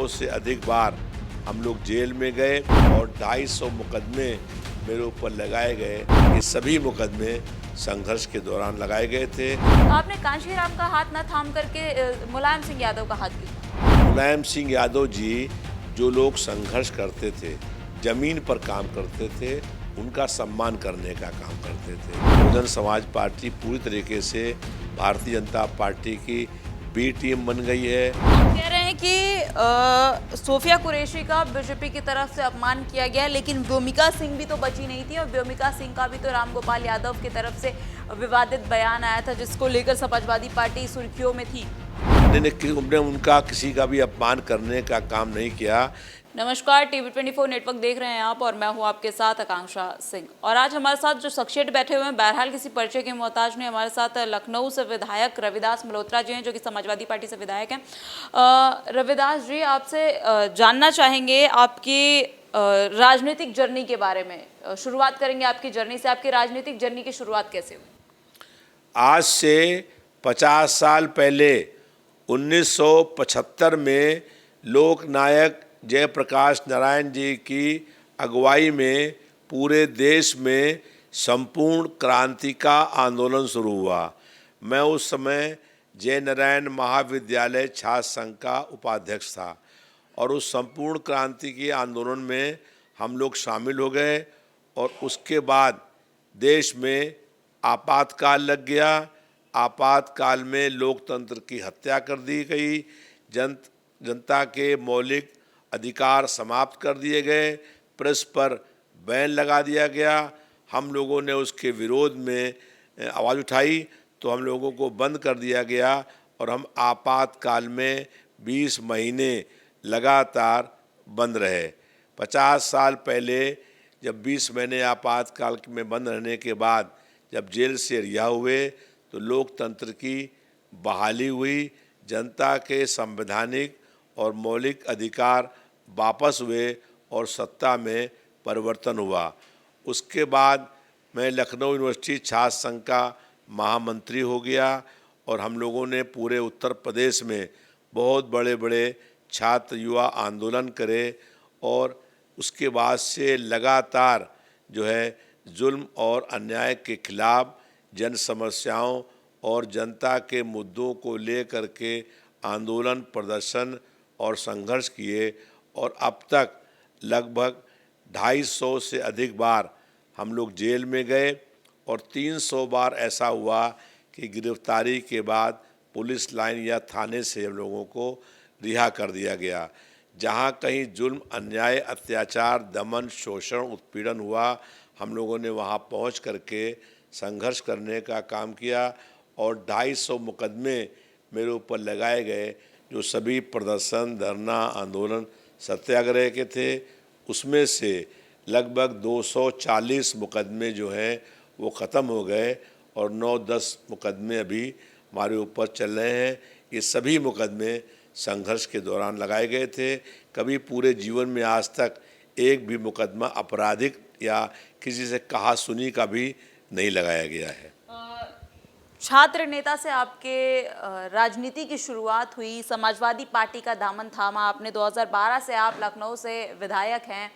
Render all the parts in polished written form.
लखनऊ से अधिक बार हम लोग जेल में गए और 250 मुकदमे मेरे ऊपर लगाए गए। ये सभी मुकदमे संघर्ष के दौरान लगाए गए थे। तो आपने कांशीराम का हाथ न थाम करके मुलायम सिंह यादव का हाथ क्यों? मुलायम सिंह यादव जी जो लोग संघर्ष करते थे, जमीन पर काम करते थे, उनका सम्मान करने का काम करते थे। बहुजन समाज पार्टी पूरी तरीके से भारतीय जनता पार्टी की बी टीम बन गई है। आप कह रहे हैं कि सोफिया कुरैशी का बीजेपी की तरफ से अपमान किया गया, लेकिन व्योमिका सिंह भी तो बची नहीं थी और व्योमिका सिंह का भी तो रामगोपाल यादव की तरफ से विवादित बयान आया था, जिसको लेकर समाजवादी पार्टी सुर्खियों में थी। हमने उनका किसी का भी अपमान करने का काम नहीं किया। नमस्कार, टीवी 24 नेटवर्क देख रहे हैं आप और मैं हूं आपके साथ आकांक्षा सिंह। और आज हमारे साथ जो शख्सियत बैठे हुए हैं, बहरहाल किसी परिचय के मोहताज नहीं, हमारे साथ लखनऊ से विधायक रविदास मल्होत्रा जी हैं, जो कि समाजवादी पार्टी से विधायक हैं। रविदास जी, आपसे जानना चाहेंगे आपकी राजनीतिक जर्नी के बारे में। शुरुआत करेंगे आपकी जर्नी से। आपकी राजनीतिक जर्नी की शुरुआत कैसे हुई? आज से 50 साल पहले 1975 में लोकनायक जयप्रकाश नारायण जी की अगुवाई में पूरे देश में संपूर्ण क्रांति का आंदोलन शुरू हुआ। मैं उस समय जय नारायण महाविद्यालय छात्र संघ का उपाध्यक्ष था और उस संपूर्ण क्रांति के आंदोलन में हम लोग शामिल हो गए और उसके बाद देश में आपातकाल लग गया। आपातकाल में लोकतंत्र की हत्या कर दी गई, जनता के मौलिक अधिकार समाप्त कर दिए गए, प्रेस पर बैन लगा दिया गया। हम लोगों ने उसके विरोध में आवाज़ उठाई तो हम लोगों को बंद कर दिया गया और हम आपातकाल में 20 महीने लगातार बंद रहे। 50 साल पहले जब 20 महीने आपातकाल में बंद रहने के बाद जब जेल से रिहा हुए तो लोकतंत्र की बहाली हुई, जनता के संवैधानिक और मौलिक अधिकार वापस हुए और सत्ता में परिवर्तन हुआ। उसके बाद मैं लखनऊ यूनिवर्सिटी छात्र संघ का महामंत्री हो गया और हम लोगों ने पूरे उत्तर प्रदेश में बहुत बड़े बड़े छात्र युवा आंदोलन करे और उसके बाद से लगातार जो है जुल्म और अन्याय के खिलाफ जन समस्याओं और जनता के मुद्दों को लेकर के आंदोलन, प्रदर्शन और संघर्ष किए और अब तक लगभग 250 से अधिक बार हम लोग जेल में गए और 300 बार ऐसा हुआ कि गिरफ्तारी के बाद पुलिस लाइन या थाने से हम लोगों को रिहा कर दिया गया। जहाँ कहीं जुल्म, अन्याय, अत्याचार, दमन, शोषण, उत्पीड़न हुआ, हम लोगों ने वहाँ पहुँच करके संघर्ष करने का काम किया और 250 मुकदमे मेरे ऊपर लगाए गए, जो सभी प्रदर्शन, धरना, आंदोलन, सत्याग्रह के थे। उसमें से लगभग 240 मुकदमे जो हैं वो ख़त्म हो गए और 9-10 मुकदमे अभी हमारे ऊपर चल रहे हैं। ये सभी मुकदमे संघर्ष के दौरान लगाए गए थे। कभी पूरे जीवन में आज तक एक भी मुकदमा आपराधिक या किसी से कहा सुनी का भी नहीं लगाया गया है। छात्र नेता से आपके राजनीति की शुरुआत हुई, समाजवादी पार्टी का दामन थामा आपने। 2012 से आप लखनऊ से विधायक हैं।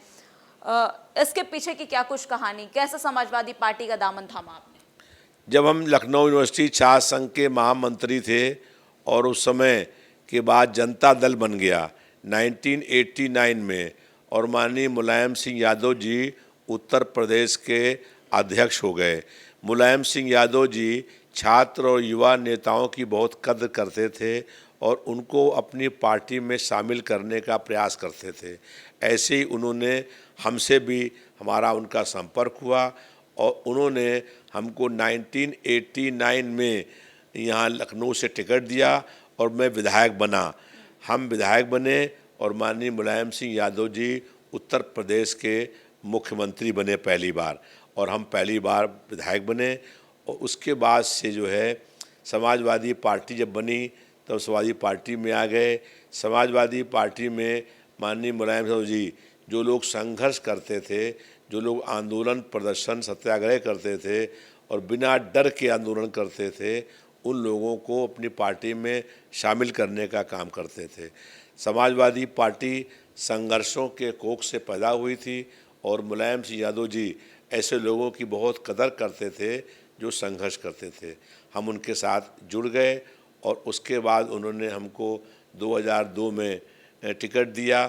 इसके पीछे की क्या कुछ कहानी, कैसे समाजवादी पार्टी का दामन थामा आपने? जब हम लखनऊ यूनिवर्सिटी छात्र संघ के महामंत्री थे और उस समय के बाद जनता दल बन गया 1989 में और माननीय मुलायम सिंह यादव जी उत्तर प्रदेश के अध्यक्ष हो गए। मुलायम सिंह यादव जी छात्र और युवा नेताओं की बहुत कद्र करते थे और उनको अपनी पार्टी में शामिल करने का प्रयास करते थे। ऐसे ही उन्होंने हमसे भी हमारा उनका संपर्क हुआ और उन्होंने हमको 1989 में यहाँ लखनऊ से टिकट दिया और मैं विधायक बना। हम विधायक बने और माननीय मुलायम सिंह यादव जी उत्तर प्रदेश के मुख्यमंत्री बने पहली बार और हम पहली बार विधायक बने। और उसके बाद से जो है समाजवादी पार्टी जब बनी तब समाजवादी पार्टी में आ गए। समाजवादी पार्टी में माननीय मुलायम साहब जी जो लोग संघर्ष करते थे, जो लोग आंदोलन, प्रदर्शन, सत्याग्रह करते थे और बिना डर के आंदोलन करते थे, उन लोगों को अपनी पार्टी में शामिल करने का काम करते थे। समाजवादी पार्टी संघर्षों के कोख से पैदा हुई थी और मुलायम सिंह यादव जी ऐसे लोगों की बहुत कदर करते थे जो संघर्ष करते थे। हम उनके साथ जुड़ गए और उसके बाद उन्होंने हमको 2002 में टिकट दिया।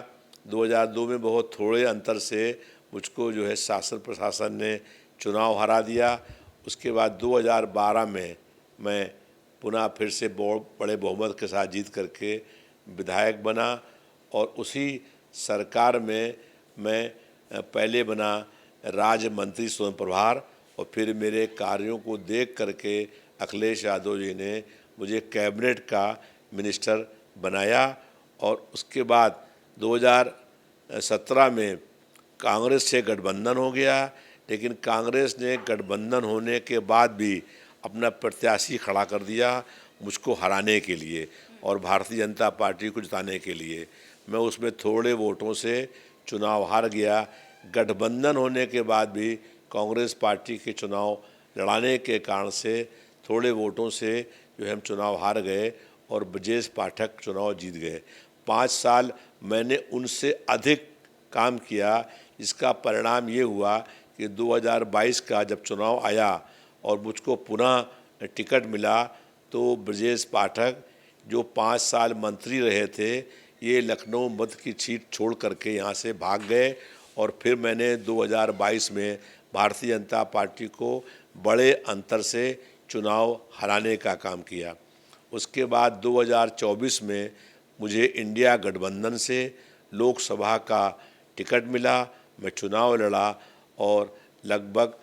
2002 में बहुत थोड़े अंतर से मुझको जो है शासन प्रशासन ने चुनाव हरा दिया। उसके बाद 2012 में मैं पुनः फिर से बहुत बड़े बहुमत के साथ जीत करके विधायक बना और उसी सरकार में मैं पहले बना राज्य मंत्री स्वयं प्रभार और फिर मेरे कार्यों को देख करके अखिलेश यादव जी ने मुझे कैबिनेट का मिनिस्टर बनाया और उसके बाद 2017 में कांग्रेस से गठबंधन हो गया। लेकिन कांग्रेस ने गठबंधन होने के बाद भी अपना प्रत्याशी खड़ा कर दिया मुझको हराने के लिए और भारतीय जनता पार्टी को जिताने के लिए। मैं उसमें थोड़े वोटों से चुनाव हार गया। गठबंधन होने के बाद भी कांग्रेस पार्टी के चुनाव लड़ाने के कारण से थोड़े वोटों से जो है हम चुनाव हार गए और ब्रजेश पाठक चुनाव जीत गए। 5 साल मैंने उनसे अधिक काम किया, जिसका परिणाम ये हुआ कि 2022 का जब चुनाव आया और मुझको पुनः टिकट मिला तो ब्रजेश पाठक जो 5 साल मंत्री रहे थे ये लखनऊ मध्य की सीट छोड़ करके यहाँ से भाग गए और फिर मैंने 2022 में भारतीय जनता पार्टी को बड़े अंतर से चुनाव हराने का काम किया। उसके बाद 2024 में मुझे इंडिया गठबंधन से लोकसभा का टिकट मिला। मैं चुनाव लड़ा और लगभग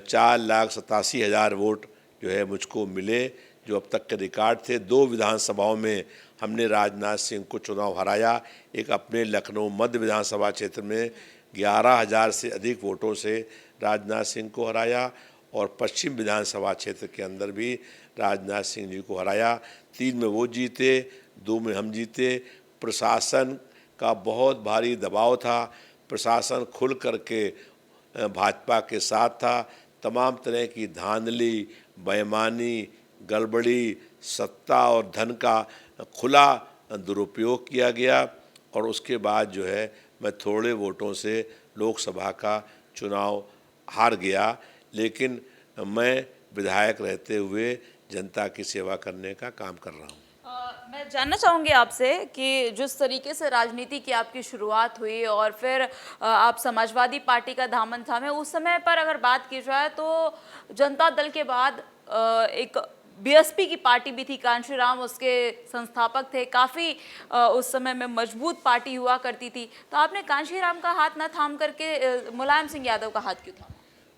4,87,000 वोट जो है मुझको मिले, जो अब तक के रिकॉर्ड थे। 2 विधानसभाओं में हमने राजनाथ सिंह को चुनाव हराया। एक अपने लखनऊ मध्य विधानसभा क्षेत्र में 11,000 से अधिक वोटों से राजनाथ सिंह को हराया और पश्चिम विधानसभा क्षेत्र के अंदर भी राजनाथ सिंह जी को हराया। 3 में वो जीते, 2 में हम जीते। प्रशासन का बहुत भारी दबाव था, प्रशासन खुल करके भाजपा के साथ था। तमाम तरह की धांधली, बेईमानी, गड़बड़ी, सत्ता और धन का खुला दुरुपयोग किया गया और उसके बाद जो है मैं थोड़े वोटों से लोकसभा का चुनाव हार गया। लेकिन मैं विधायक रहते हुए जनता की सेवा करने का काम कर रहा हूँ। मैं जानना चाहूँगी आपसे कि जिस तरीके से राजनीति की आपकी शुरुआत हुई और फिर आप समाजवादी पार्टी का दामन थामे, उस समय पर अगर बात की जाए तो जनता दल के बाद एक बीएसपी की पार्टी भी थी, कांशीराम उसके संस्थापक थे। काफ़ी उस समय में मजबूत पार्टी हुआ करती थी। तो आपने कांशीराम का हाथ न थाम करके मुलायम सिंह यादव का हाथ क्यों थामा?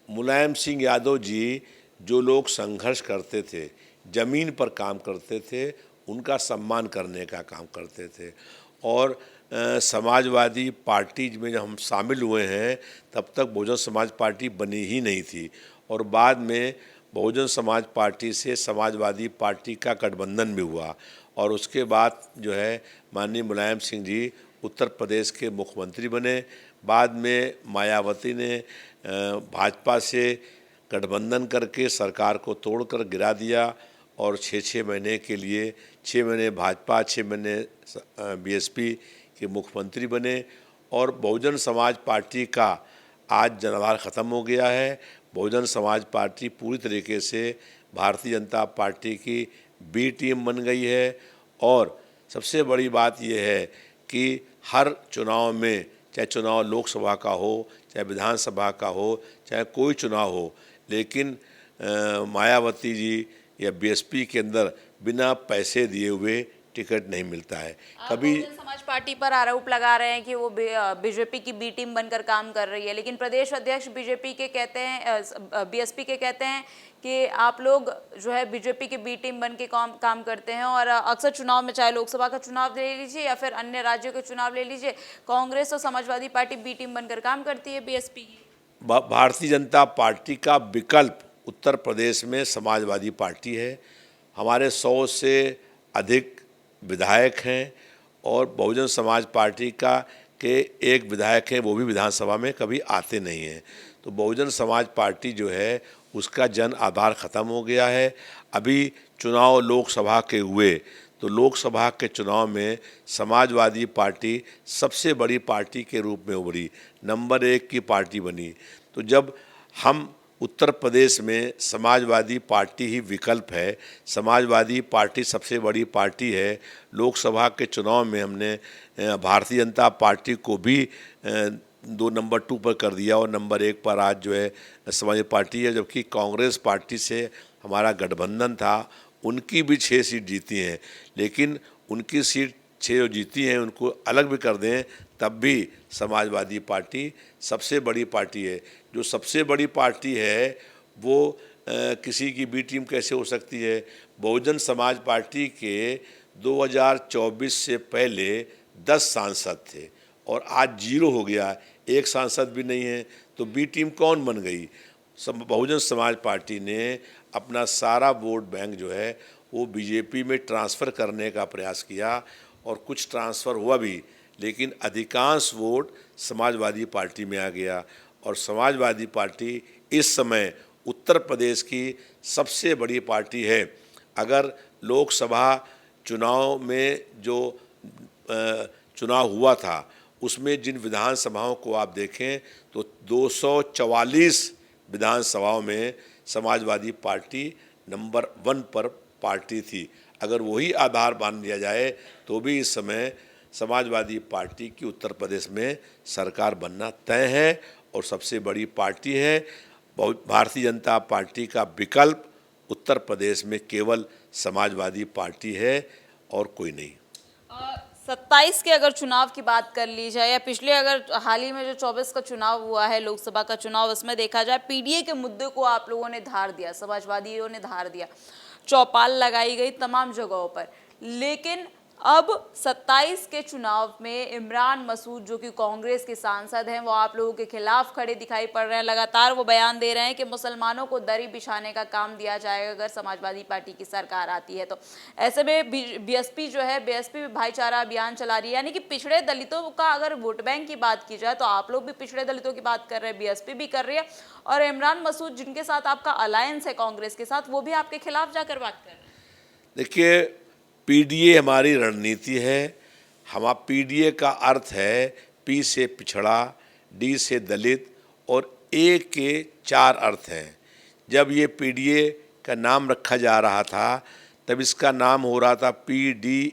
मुलायम सिंह यादव जी जो लोग संघर्ष करते थे, ज़मीन पर काम करते थे, उनका सम्मान करने का काम करते थे और समाजवादी पार्टी में जब हम शामिल हुए हैं तब तक बहुजन समाज पार्टी बनी ही नहीं थी और बाद में बहुजन समाज पार्टी से समाजवादी पार्टी का गठबंधन भी हुआ और उसके बाद जो है माननीय मुलायम सिंह जी उत्तर प्रदेश के मुख्यमंत्री बने। बाद में मायावती ने भाजपा से गठबंधन करके सरकार को तोड़कर गिरा दिया और 6 महीने के लिए 6 महीने भाजपा, 6 महीने बीएसपी के मुख्यमंत्री बने और बहुजन समाज पार्टी का आज जनाधार ख़त्म हो गया है। बहुजन समाज पार्टी पूरी तरीके से भारतीय जनता पार्टी की बी टीम बन गई है और सबसे बड़ी बात यह है कि हर चुनाव में, चाहे चुनाव लोकसभा का हो, चाहे विधानसभा का हो, चाहे कोई चुनाव हो, लेकिन मायावती जी या बीएसपी के अंदर बिना पैसे दिए हुए टिकट नहीं मिलता है। कभी बहुजन समाज पार्टी पर आरोप लगा रहे हैं कि वो बीजेपी की बी टीम बनकर काम कर रही है, लेकिन प्रदेश अध्यक्ष बीजेपी के कहते हैं, बीएसपी के कहते हैं कि आप लोग जो है बीजेपी की बी टीम बन के काम करते हैं और अक्सर चुनाव में, चाहे लोकसभा का चुनाव ले लीजिए या फिर अन्य राज्यों के चुनाव ले लीजिए, कांग्रेस और समाजवादी पार्टी बी टीम बनकर काम करती है बीएसपी की। भारतीय जनता पार्टी का विकल्प उत्तर प्रदेश में समाजवादी पार्टी है। हमारे 100 से अधिक विधायक हैं और बहुजन समाज पार्टी का के एक विधायक हैं, वो भी विधानसभा में कभी आते नहीं हैं। तो बहुजन समाज पार्टी जो है उसका जन आधार ख़त्म हो गया है। अभी चुनाव लोकसभा के हुए तो लोकसभा के चुनाव में समाजवादी पार्टी सबसे बड़ी पार्टी के रूप में उभरी, नंबर 1 की पार्टी बनी। तो जब हम उत्तर प्रदेश में समाजवादी पार्टी ही विकल्प है, समाजवादी पार्टी सबसे बड़ी पार्टी है, लोकसभा के चुनाव में हमने भारतीय जनता पार्टी को भी 2 नंबर 2 पर कर दिया और नंबर 1 पर आज जो है समाजवादी पार्टी है। जबकि कांग्रेस पार्टी से हमारा गठबंधन था, उनकी भी 6 सीट जीती हैं, लेकिन उनकी सीट 6 जो जीती हैं उनको अलग भी कर दें तब भी समाजवादी पार्टी सबसे बड़ी पार्टी है। जो सबसे बड़ी पार्टी है वो किसी की बी टीम कैसे हो सकती है। बहुजन समाज पार्टी के 2024 से पहले 10 सांसद थे और आज 0 हो गया, 1 सांसद भी नहीं है, तो बी टीम कौन बन गई। बहुजन समाज पार्टी ने अपना सारा वोट बैंक जो है वो बीजेपी में ट्रांसफ़र करने का प्रयास किया और कुछ ट्रांसफ़र हुआ भी, लेकिन अधिकांश वोट समाजवादी पार्टी में आ गया और समाजवादी पार्टी इस समय उत्तर प्रदेश की सबसे बड़ी पार्टी है। अगर लोकसभा चुनाव में जो चुनाव हुआ था उसमें जिन विधानसभाओं को आप देखें तो 244 विधानसभाओं में समाजवादी पार्टी नंबर 1 पर पार्टी थी। अगर वही आधार मान लिया जाए तो भी इस समय समाजवादी पार्टी की उत्तर प्रदेश में सरकार बनना तय है और सबसे बड़ी पार्टी है। भारतीय जनता पार्टी का विकल्प उत्तर प्रदेश में केवल समाजवादी पार्टी है और कोई नहीं। 27 के अगर चुनाव की बात कर ली जाए या पिछले अगर हाल ही में जो 24 का चुनाव हुआ है लोकसभा का चुनाव, उसमें देखा जाए पीडीए के मुद्दे को आप लोगों ने धार दिया, समाजवादियों ने धार दिया, चौपाल लगाई गई तमाम जगहों पर। लेकिन अब 27 के चुनाव में इमरान मसूद जो कि कांग्रेस के सांसद हैं वो आप लोगों के खिलाफ खड़े दिखाई पड़ रहे हैं। लगातार वो बयान दे रहे हैं कि मुसलमानों को दरी बिछाने का काम दिया जाएगा अगर समाजवादी पार्टी की सरकार आती है तो। ऐसे में बीएसपी जो है, बीएसपी भाईचारा अभियान चला रही है, यानी कि पिछड़े दलितों का अगर वोट बैंक की बात की जाए तो आप लोग भी पिछड़े दलितों की बात कर रहे हैं, बीएसपी भी कर रही है और इमरान मसूद जिनके साथ आपका अलायंस है कांग्रेस के साथ, वो भी आपके खिलाफ जाकर बात कर रहे हैं। देखिए, पीडीए हमारी रणनीति है। पीडीए का अर्थ है पी से पिछड़ा, डी से दलित और ए के 4 अर्थ हैं। जब ये पीडीए का नाम रखा जा रहा था तब इसका नाम हो रहा था PDAAAA,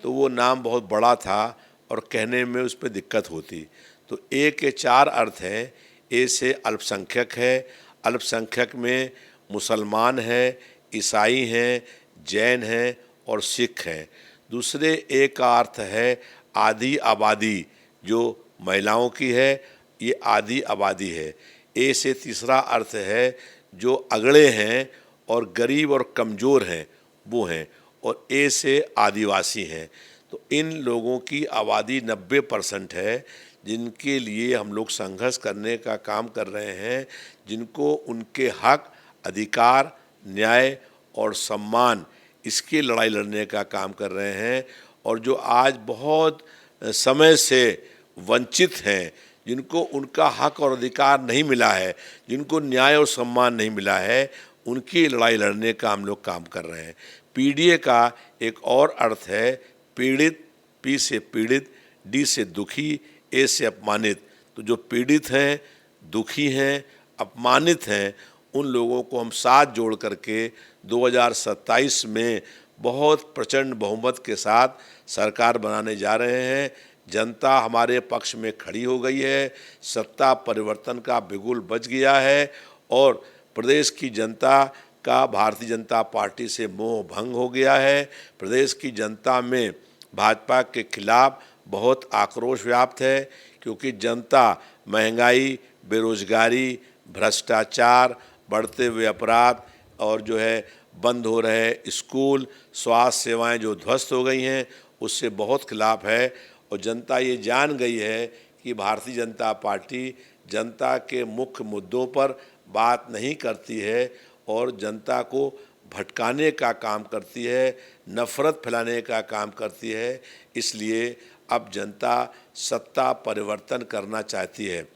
तो वो नाम बहुत बड़ा था और कहने में उस पर दिक्कत होती। तो ए के 4 अर्थ हैं। ए से अल्पसंख्यक है, अल्पसंख्यक में मुसलमान है, ईसाई हैं, जैन हैं और सिख हैं। दूसरे ए का अर्थ है आधी आबादी, जो महिलाओं की है, ये आधी आबादी है। ए से तीसरा अर्थ है जो अगड़े हैं और गरीब और कमज़ोर हैं वो हैं, और ए से आदिवासी हैं। तो इन लोगों की आबादी 90% है जिनके लिए हम लोग संघर्ष करने का काम कर रहे हैं, जिनको उनके हक, अधिकार, न्याय और सम्मान, इसकी लड़ाई लड़ने का काम कर रहे हैं। और जो आज बहुत समय से वंचित हैं, जिनको उनका हक और अधिकार नहीं मिला है, जिनको न्याय और सम्मान नहीं मिला है, उनकी लड़ाई लड़ने का हम लोग काम कर रहे हैं। पीडीए का एक और अर्थ है पीड़ित, पी से पीड़ित, डी से दुखी, ए से अपमानित। तो जो पीड़ित हैं, दुखी हैं, अपमानित हैं, उन लोगों को हम साथ जोड़ करके 2027 में बहुत प्रचंड बहुमत के साथ सरकार बनाने जा रहे हैं। जनता हमारे पक्ष में खड़ी हो गई है, सत्ता परिवर्तन का बिगुल बज गया है और प्रदेश की जनता का भारतीय जनता पार्टी से मोह भंग हो गया है। प्रदेश की जनता में भाजपा के खिलाफ बहुत आक्रोश व्याप्त है, क्योंकि जनता महंगाई, बेरोजगारी, भ्रष्टाचार, बढ़ते हुए अपराध और जो है बंद हो रहे स्कूल, स्वास्थ्य सेवाएं जो ध्वस्त हो गई हैं, उससे बहुत खिलाफ है। और जनता ये जान गई है कि भारतीय जनता पार्टी जनता के मुख्य मुद्दों पर बात नहीं करती है और जनता को भटकाने का काम करती है, नफ़रत फैलाने का काम करती है। इसलिए अब जनता सत्ता परिवर्तन करना चाहती है।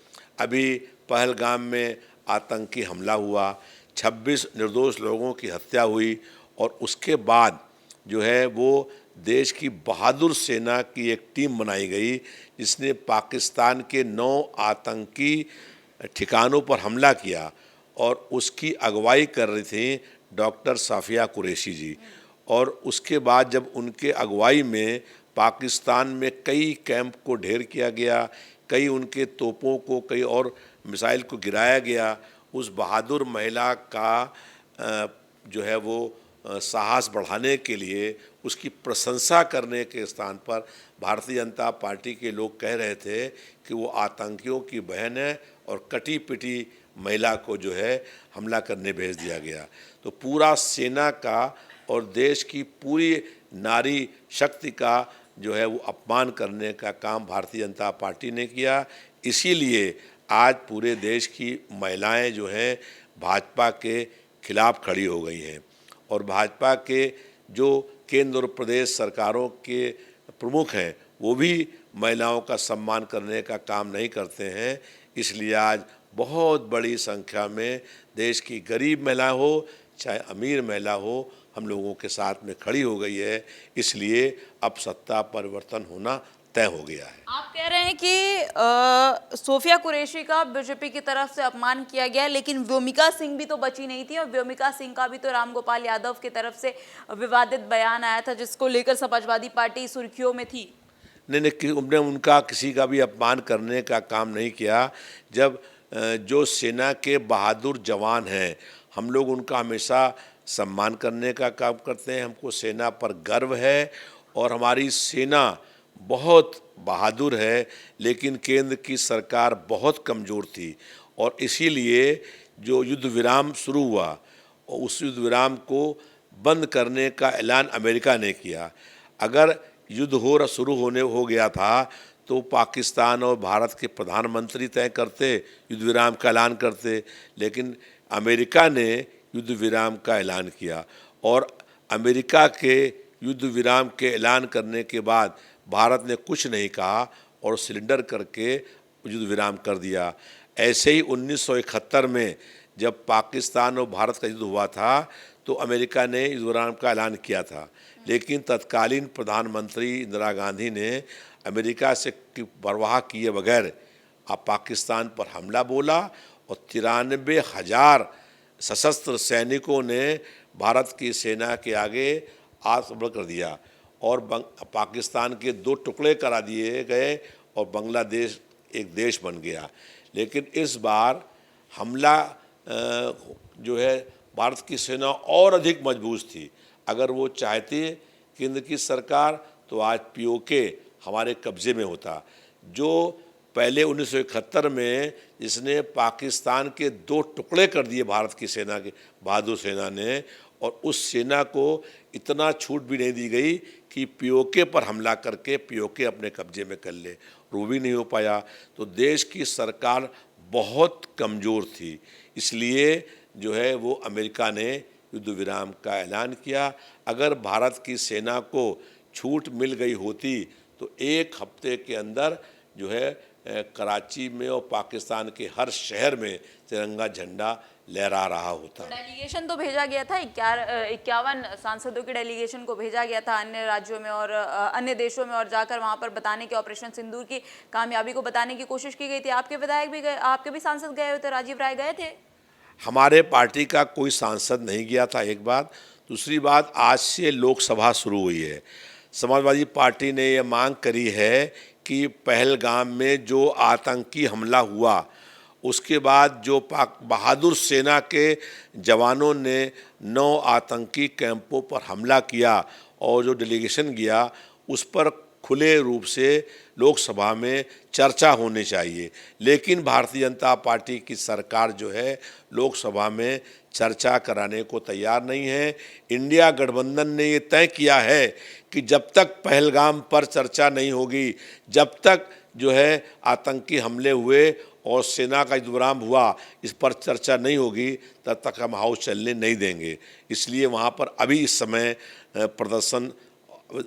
अभी पहलगाम में आतंकी हमला हुआ, 26 निर्दोष लोगों की हत्या हुई और उसके बाद जो है वो देश की बहादुर सेना की एक टीम बनाई गई जिसने पाकिस्तान के 9 आतंकी ठिकानों पर हमला किया और उसकी अगुवाई कर रही थी डॉक्टर साफिया कुरैशी जी। और उसके बाद जब उनके अगुवाई में पाकिस्तान में कई कैंप को ढेर किया गया, कई उनके तोपों को, कई और मिसाइल को गिराया गया, उस बहादुर महिला का जो है वो साहस बढ़ाने के लिए उसकी प्रशंसा करने के स्थान पर भारतीय जनता पार्टी के लोग कह रहे थे कि वो आतंकियों की बहन है और कटी पिटी महिला को जो है हमला करने भेज दिया गया। तो पूरा सेना का और देश की पूरी नारी शक्ति का जो है वो अपमान करने का काम भारतीय जनता पार्टी ने किया। इसीलिए आज पूरे देश की महिलाएं जो हैं भाजपा के खिलाफ खड़ी हो गई हैं और भाजपा के जो केंद्र और प्रदेश सरकारों के प्रमुख हैं वो भी महिलाओं का सम्मान करने का काम नहीं करते हैं। इसलिए आज बहुत बड़ी संख्या में देश की गरीब महिला हो चाहे अमीर महिला हो, हम लोगों के साथ में खड़ी हो गई है। इसलिए अब सत्ता परिवर्तन होना तय हो गया है। आप कह रहे हैं कि सोफिया कुरैशी का बीजेपी की तरफ से अपमान किया गया, लेकिन व्योमिका सिंह भी तो बची नहीं थी और व्योमिका सिंह का भी तो रामगोपाल यादव की तरफ से विवादित बयान आया था जिसको लेकर समाजवादी पार्टी सुर्खियों में थी। नहीं, हमने उनका किसी का भी अपमान करने का काम नहीं किया। जब जो सेना के बहादुर जवान हैं हम लोग उनका हमेशा सम्मान करने का काम करते हैं। हमको सेना पर गर्व है और हमारी सेना बहुत बहादुर है, लेकिन केंद्र की सरकार बहुत कमज़ोर थी और इसीलिए जो युद्ध विराम शुरू हुआ उस युद्ध विराम को बंद करने का ऐलान अमेरिका ने किया। अगर युद्ध शुरू हो गया था तो पाकिस्तान और भारत के प्रधानमंत्री तय करते, युद्ध विराम का ऐलान करते, लेकिन अमेरिका ने युद्ध विराम का ऐलान किया और अमेरिका के युद्ध विराम के ऐलान करने के बाद भारत ने कुछ नहीं कहा और सिलेंडर करके युद्ध विराम कर दिया। ऐसे ही 1971 में जब पाकिस्तान और भारत का युद्ध हुआ था तो अमेरिका ने युद्ध विराम का ऐलान किया था, लेकिन तत्कालीन प्रधानमंत्री इंदिरा गांधी ने अमेरिका से परवाह किए बगैर पाकिस्तान पर हमला बोला और 93,000 सशस्त्र सैनिकों ने भारत की सेना के आगे आत्मबलिदान कर दिया और पाकिस्तान के 2 टुकड़े करा दिए गए और बांग्लादेश एक देश बन गया। लेकिन इस बार हमला जो है भारत की सेना और अधिक मजबूत थी। अगर वो चाहती केंद्र की सरकार तो आज पीओके हमारे कब्ज़े में होता। जो पहले 1971 में जिसने पाकिस्तान के 2 टुकड़े कर दिए भारत की सेना के बहादुर सेना ने, और उस सेना को इतना छूट भी नहीं दी गई कि पीओके पर हमला करके पीओके अपने कब्जे में कर ले, वो भी नहीं हो पाया। तो देश की सरकार बहुत कमज़ोर थी, इसलिए जो है वो अमेरिका ने युद्ध विराम का ऐलान किया। अगर भारत की सेना को छूट मिल गई होती तो 1 हफ्ते के अंदर जो है कराची में और पाकिस्तान के हर शहर में तिरंगा झंडा लहरा रहा होता। डेलीगेशन तो भेजा गया था, 51 सांसदों की डेलीगेशन को भेजा गया था अन्य राज्यों में और अन्य देशों में, और जाकर वहां पर बताने की, ऑपरेशन सिंदूर की कामयाबी को बताने की कोशिश की गई थी। आपके विधायक भी गए, आपके भी सांसद गए हुए थे, राजीव राय गए थे? हमारे पार्टी का कोई सांसद नहीं गया था, एक बात। दूसरी बात, आज से लोकसभा शुरू हुई है। समाजवादी पार्टी ने ये मांग करी है कि पहलगाम में जो आतंकी हमला हुआ उसके बाद जो पाक बहादुर सेना के जवानों ने 9 आतंकी कैंपों पर हमला किया और जो डेलीगेशन गया उस पर खुले रूप से लोकसभा में चर्चा होनी चाहिए। लेकिन भारतीय जनता पार्टी की सरकार जो है लोकसभा में चर्चा कराने को तैयार नहीं है। इंडिया गठबंधन ने ये तय किया है कि जब तक पहलगाम पर चर्चा नहीं होगी, जब तक जो है आतंकी हमले हुए और सेना का युद्ध विराम हुआ, इस पर चर्चा नहीं होगी, तब तक हम हाउस चलने नहीं देंगे। इसलिए वहाँ पर अभी इस समय प्रदर्शन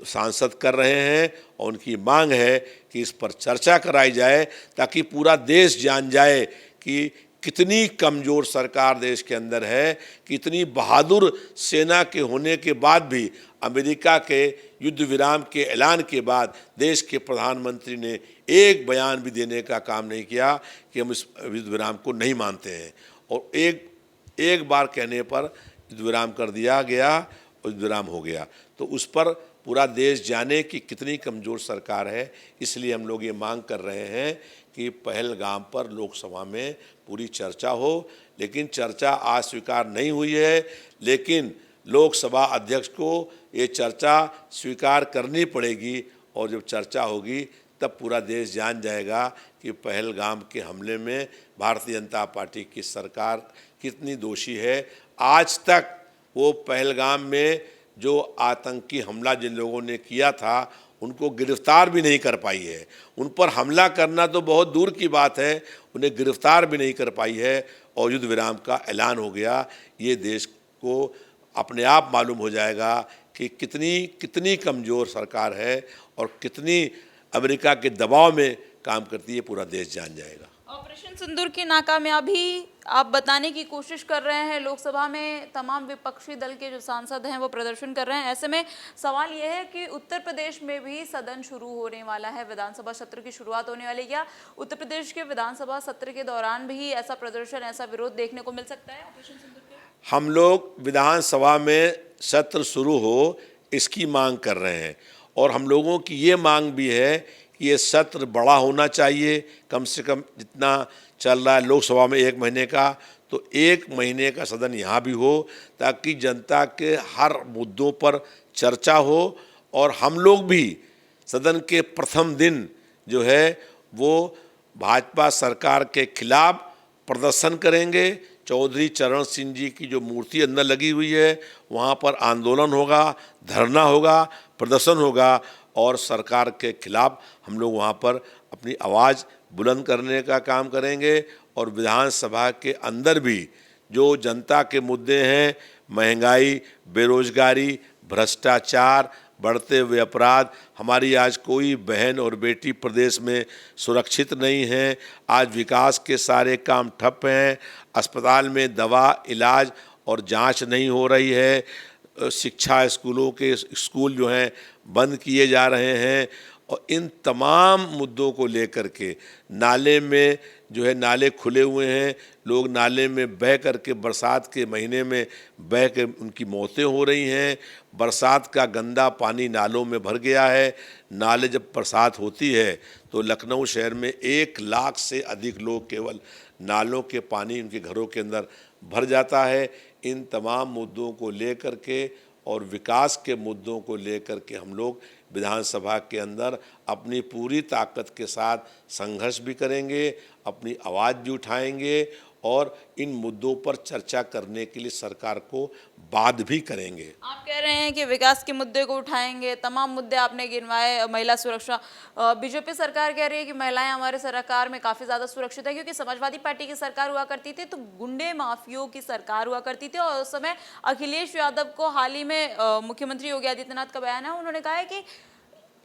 सांसद कर रहे हैं और उनकी मांग है कि इस पर चर्चा कराई जाए ताकि पूरा देश जान जाए कि कितनी कमज़ोर सरकार देश के अंदर है, कितनी बहादुर सेना के होने के बाद भी अमेरिका के युद्ध विराम के ऐलान के बाद देश के प्रधानमंत्री ने एक बयान भी देने का काम नहीं किया कि हम इस युद्ध विराम को नहीं मानते हैं। और एक बार कहने पर युद्ध विराम कर दिया गया और युद्ध विराम हो गया। तो उस पर पूरा देश जाने कि कितनी कमज़ोर सरकार है। इसलिए हम लोग ये मांग कर रहे हैं कि पहलगाम पर लोकसभा में पूरी चर्चा हो। लेकिन चर्चा आज स्वीकार नहीं हुई है, लेकिन लोकसभा अध्यक्ष को ये चर्चा स्वीकार करनी पड़ेगी। और जब चर्चा होगी तब पूरा देश जान जाएगा कि पहलगाम के हमले में भारतीय जनता पार्टी की सरकार कितनी दोषी है। आज तक वो पहलगाम में जो आतंकी हमला जिन लोगों ने किया था उनको गिरफ्तार भी नहीं कर पाई है। उन पर हमला करना तो बहुत दूर की बात है, उन्हें गिरफ्तार भी नहीं कर पाई है। और युद्ध विराम का ऐलान हो गया। ये देश को अपने आप मालूम हो जाएगा कि कितनी कमज़ोर सरकार है और कितनी अमेरिका के दबाव में काम करती है, पूरा देश जान जाएगा। ऑपरेशन सिंदूर की नाकामयाबी आप बताने की कोशिश कर रहे हैं। लोकसभा में तमाम विपक्षी दल के जो सांसद हैं वो प्रदर्शन कर रहे हैं। ऐसे में सवाल यह है कि उत्तर प्रदेश में भी सदन शुरू होने वाला है, विधानसभा सत्र की शुरुआत होने वाली है। क्या उत्तर प्रदेश के विधानसभा सत्र के दौरान भी ऐसा प्रदर्शन, ऐसा विरोध देखने को मिल सकता है ऑपरेशन सिंदूर के? हम लोग विधानसभा में सत्र शुरू हो इसकी मांग कर रहे हैं। और हम लोगों की ये मांग भी है कि ये सत्र बड़ा होना चाहिए। कम से कम जितना चल रहा है लोकसभा में 1 महीने का, तो 1 महीने का सदन यहाँ भी हो, ताकि जनता के हर मुद्दों पर चर्चा हो। और हम लोग भी सदन के प्रथम दिन जो है वो भाजपा सरकार के खिलाफ प्रदर्शन करेंगे। चौधरी चरण सिंह जी की जो मूर्ति अंदर लगी हुई है वहाँ पर आंदोलन होगा, धरना होगा, प्रदर्शन होगा। और सरकार के खिलाफ हम लोग वहाँ पर अपनी आवाज़ बुलंद करने का काम करेंगे। और विधानसभा के अंदर भी जो जनता के मुद्दे हैं, महंगाई, बेरोजगारी, भ्रष्टाचार, बढ़ते हुए अपराध, हमारी आज कोई बहन और बेटी प्रदेश में सुरक्षित नहीं है। आज विकास के सारे काम ठप हैं। अस्पताल में दवा, इलाज और जांच नहीं हो रही है। शिक्षा, स्कूल जो हैं बंद किए जा रहे हैं। और इन तमाम मुद्दों को लेकर के नाले में जो है, नाले खुले हुए हैं, लोग नाले में बह करके बरसात के महीने में बह के उनकी मौतें हो रही हैं। बरसात का गंदा पानी नालों में भर गया है। नाले जब बरसात होती है तो लखनऊ शहर में 1 लाख से अधिक लोग केवल नालों के पानी उनके घरों के अंदर भर जाता है। इन तमाम मुद्दों को लेकर के और विकास के मुद्दों को लेकर के हम लोग विधानसभा के अंदर अपनी पूरी ताकत के साथ संघर्ष भी करेंगे, अपनी आवाज़ भी उठाएंगे और इन मुद्दों पर चर्चा करने के लिए सरकार को बाध्य भी करेंगे। आप कह रहे हैं कि विकास के मुद्दे को उठाएंगे, तमाम मुद्दे आपने गिनवाए। महिला सुरक्षा, बीजेपी सरकार कह रही है कि महिलाएं हमारे सरकार में काफ़ी ज़्यादा सुरक्षित है, क्योंकि समाजवादी पार्टी की सरकार हुआ करती थी तो गुंडे माफियों की सरकार हुआ करती थी। और उस समय अखिलेश यादव को हाल ही में मुख्यमंत्री योगी आदित्यनाथ का बयान है, उन्होंने कहा है कि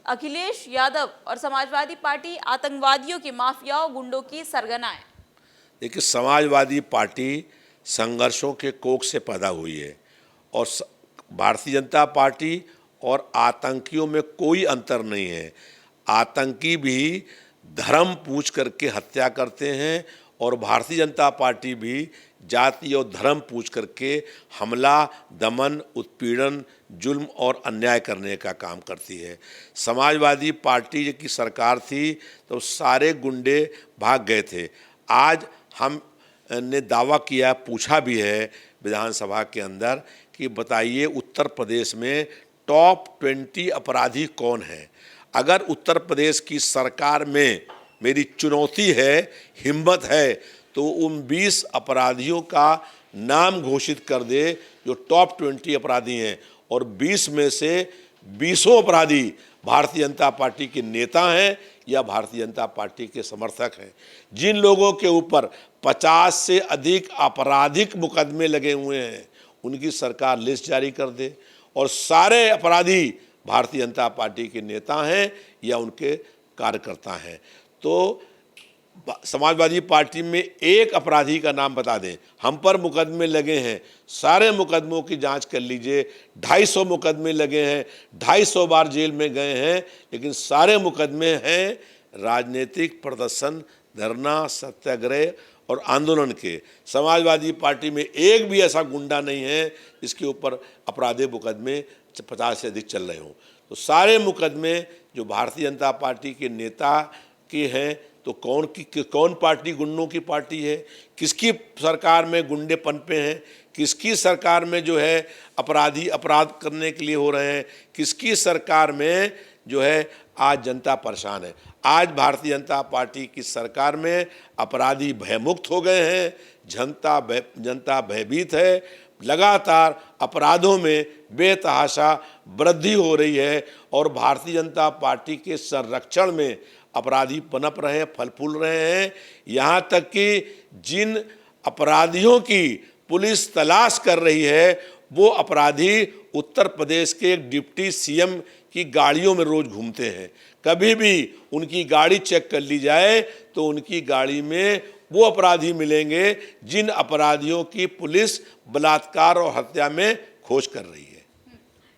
अखिलेश यादव और समाजवादी पार्टी आतंकवादियों की, माफियाओं, गुंडों की सरगना है। देखिए, समाजवादी पार्टी संघर्षों के कोख से पैदा हुई है और भारतीय जनता पार्टी और आतंकियों में कोई अंतर नहीं है। आतंकी भी धर्म पूछ करके हत्या करते हैं और भारतीय जनता पार्टी भी जाति और धर्म पूछ करके हमला, दमन, उत्पीड़न, जुल्म और अन्याय करने का काम करती है। समाजवादी पार्टी की सरकार थी तो सारे गुंडे भाग गए थे। आज हम ने दावा किया, पूछा भी है विधानसभा के अंदर कि बताइए उत्तर प्रदेश में टॉप 20 अपराधी कौन है। अगर उत्तर प्रदेश की सरकार में मेरी चुनौती है, हिम्मत है, तो उन 20 अपराधियों का नाम घोषित कर दे जो टॉप 20 अपराधी हैं और 20 में से 20 अपराधी भारतीय जनता पार्टी के नेता हैं या भारतीय जनता पार्टी के समर्थक हैं। जिन लोगों के ऊपर 50 से अधिक आपराधिक मुकदमे लगे हुए हैं उनकी सरकार लिस्ट जारी कर दे और सारे अपराधी भारतीय जनता पार्टी के नेता हैं या उनके कार्यकर्ता हैं। तो समाजवादी पार्टी में एक अपराधी का नाम बता दें, हम पर मुकदमे लगे हैं, सारे मुकदमों की जांच कर लीजिए। 250 मुकदमे लगे हैं, 250 बार जेल में गए हैं, लेकिन सारे मुकदमे हैं राजनीतिक प्रदर्शन, धरना, सत्याग्रह और आंदोलन के। समाजवादी पार्टी में एक भी ऐसा गुंडा नहीं है जिसके ऊपर आपराधिक मुकदमे 50 से अधिक चल रहे हों। तो सारे मुकदमे जो भारतीय जनता पार्टी के नेता के हैं, तो कौन पार्टी गुंडों की पार्टी है? किसकी सरकार में गुंडे पनपे हैं? किसकी सरकार में जो है अपराधी अपराध करने के लिए हो रहे हैं? किसकी सरकार में जो है आज जनता परेशान है? आज भारतीय जनता पार्टी की सरकार में अपराधी भयमुक्त हो गए हैं, जनता भयभीत है, लगातार अपराधों में बेतहाशा वृद्धि हो रही है और भारतीय जनता पार्टी के संरक्षण में अपराधी पनप रहे हैं, फल फूल रहे हैं। यहाँ तक कि जिन अपराधियों की पुलिस तलाश कर रही है, वो अपराधी उत्तर प्रदेश के एक डिप्टी सीएम की गाड़ियों में रोज घूमते हैं। कभी भी उनकी गाड़ी चेक कर ली जाए तो उनकी गाड़ी में वो अपराधी मिलेंगे जिन अपराधियों की पुलिस बलात्कार और हत्या में खोज कर रही है।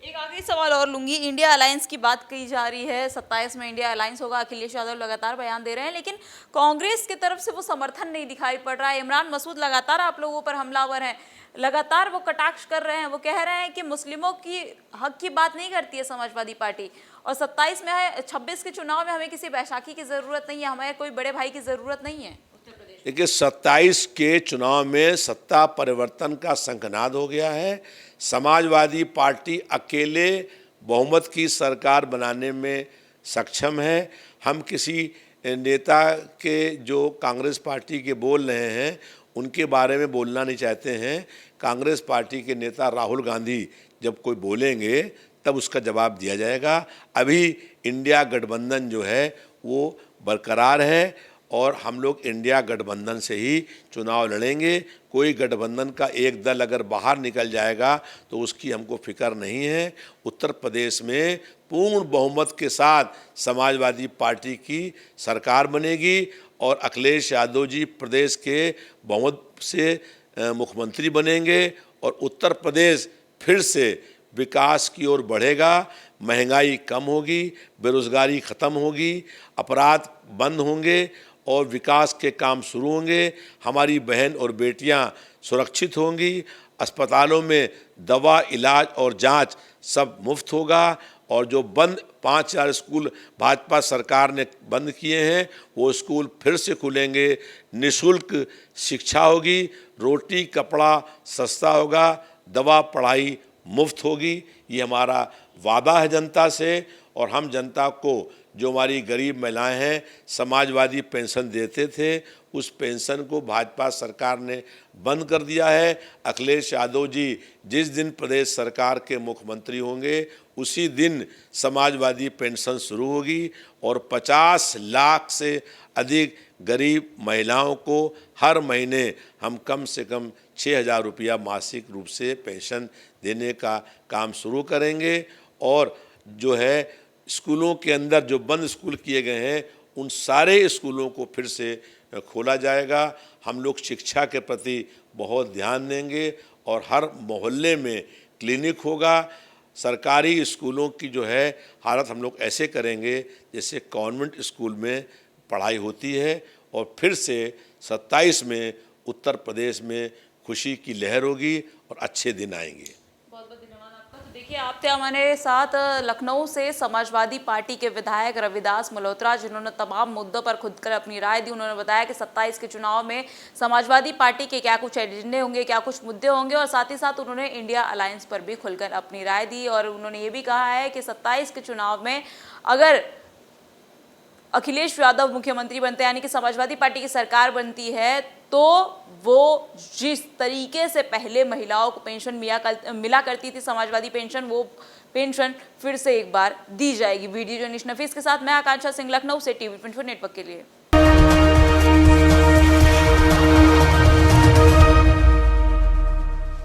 एक आखिरी सवाल और लूंगी। इंडिया अलायंस की बात की जा रही है, 27 में इंडिया अलायंस होगा, अखिलेश यादव लगातार बयान दे रहे हैं, लेकिन कांग्रेस की तरफ से वो समर्थन नहीं दिखाई पड़ रहा है। इमरान मसूद लगातार आप लोगों पर हमलावर हैं, लगातार वो कटाक्ष कर रहे हैं, वो कह रहे हैं कि मुस्लिमों की हक की बात नहीं करती है समाजवादी पार्टी, और 27 में है, 26 के चुनाव में हमें किसी बैसाखी की जरूरत नहीं है, हमें कोई बड़े भाई की जरूरत नहीं है। देखिए, 27 के चुनाव में सत्ता परिवर्तन का शंखनाद हो गया है। समाजवादी पार्टी अकेले बहुमत की सरकार बनाने में सक्षम है। हम किसी नेता के जो कांग्रेस पार्टी के बोल रहे हैं उनके बारे में बोलना नहीं चाहते हैं। कांग्रेस पार्टी के नेता राहुल गांधी जब कोई बोलेंगे तब उसका जवाब दिया जाएगा। अभी इंडिया गठबंधन जो है वो बरकरार है और हम लोग इंडिया गठबंधन से ही चुनाव लड़ेंगे। कोई गठबंधन का एक दल अगर बाहर निकल जाएगा तो उसकी हमको फिक्र नहीं है। उत्तर प्रदेश में पूर्ण बहुमत के साथ समाजवादी पार्टी की सरकार बनेगी और अखिलेश यादव जी प्रदेश के बहुमत से मुख्यमंत्री बनेंगे और उत्तर प्रदेश फिर से विकास की ओर बढ़ेगा। महंगाई कम होगी, बेरोजगारी ख़त्म होगी, अपराध बंद होंगे और विकास के काम शुरू होंगे। हमारी बहन और बेटियां सुरक्षित होंगी। अस्पतालों में दवा, इलाज और जांच सब मुफ्त होगा और जो बंद 5000 स्कूल भाजपा सरकार ने बंद किए हैं वो स्कूल फिर से खुलेंगे। निःशुल्क शिक्षा होगी, रोटी कपड़ा सस्ता होगा, दवा पढ़ाई मुफ्त होगी। ये हमारा वादा है जनता से। और हम जनता को, जो हमारी गरीब महिलाएं हैं, समाजवादी पेंशन देते थे, उस पेंशन को भाजपा सरकार ने बंद कर दिया है। अखिलेश यादव जी जिस दिन प्रदेश सरकार के मुख्यमंत्री होंगे उसी दिन समाजवादी पेंशन शुरू होगी और 50 लाख से अधिक गरीब महिलाओं को हर महीने हम कम से कम 6000 रुपया मासिक रूप से पेंशन देने का काम शुरू करेंगे। और जो है स्कूलों के अंदर जो बंद स्कूल किए गए हैं उन सारे स्कूलों को फिर से खोला जाएगा। हम लोग शिक्षा के प्रति बहुत ध्यान देंगे और हर मोहल्ले में क्लिनिक होगा। सरकारी स्कूलों की जो है हालत हम लोग ऐसे करेंगे जैसे कॉन्वेंट स्कूल में पढ़ाई होती है और फिर से 27 में उत्तर प्रदेश में खुशी की लहर होगी और अच्छे दिन आएंगे। बहुत बहुत धन्यवाद आपका। तो देखिए, आप थे हमारे साथ लखनऊ से समाजवादी पार्टी के विधायक रविदास मल्होत्रा, जिन्होंने तमाम मुद्दों पर खुलकर अपनी राय दी। उन्होंने बताया कि 27 के चुनाव में समाजवादी पार्टी के क्या कुछ एजेंडे होंगे, क्या कुछ मुद्दे होंगे, और साथ ही साथ उन्होंने इंडिया अलायंस पर भी खुलकर अपनी राय दी। और उन्होंने ये भी कहा है कि 27 के चुनाव में अगर अखिलेश यादव मुख्यमंत्री बनते हैं, यानी कि समाजवादी पार्टी की सरकार बनती है, तो वो जिस तरीके से पहले महिलाओं को पेंशन मिला करती थी, समाजवादी पेंशन, वो पेंशन फिर से एक बार दी जाएगी। वीडियो जर्नलिस्ट नफीस के साथ मैं आकांक्षा सिंह, लखनऊ से TV24 नेटवर्क के लिए।